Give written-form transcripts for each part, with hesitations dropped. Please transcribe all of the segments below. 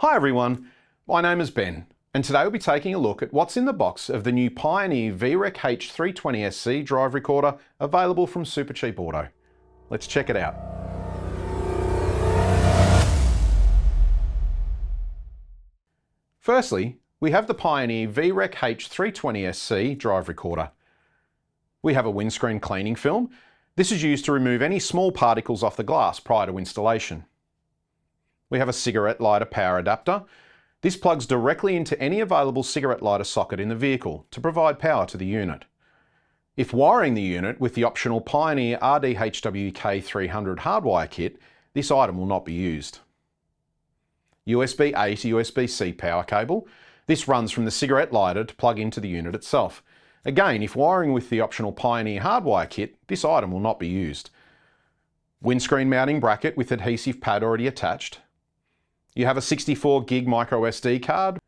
Hi everyone, my name is Ben, and today we'll be taking a look at what's in the box of the new Pioneer VREC-H320SC drive recorder available from Supercheap Auto. Let's check it out. Firstly, we have the Pioneer VREC-H320SC drive recorder. We have a windscreen cleaning film. This is used to remove any small particles off the glass prior to installation. We have a cigarette lighter power adapter. This plugs directly into any available cigarette lighter socket in the vehicle to provide power to the unit. If wiring the unit with the optional Pioneer RDHWK300 hardwire kit, this item will not be used. USB-A to USB-C power cable. This runs from the cigarette lighter to plug into the unit itself. Again, if wiring with the optional Pioneer hardwire kit, this item will not be used. Windscreen mounting bracket with adhesive pad already attached. You have a 64 gig micro SD card.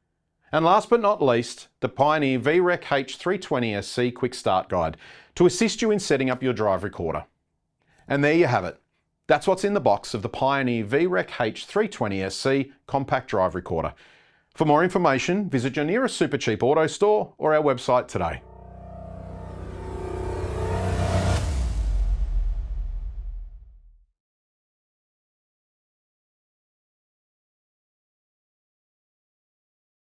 And last but not least, the Pioneer VREC-H320SC Quick Start Guide to assist you in setting up your drive recorder. And there you have it. That's what's in the box of the Pioneer VREC-H320SC compact drive recorder. For more information, visit your nearest Supercheap Auto store or our website today.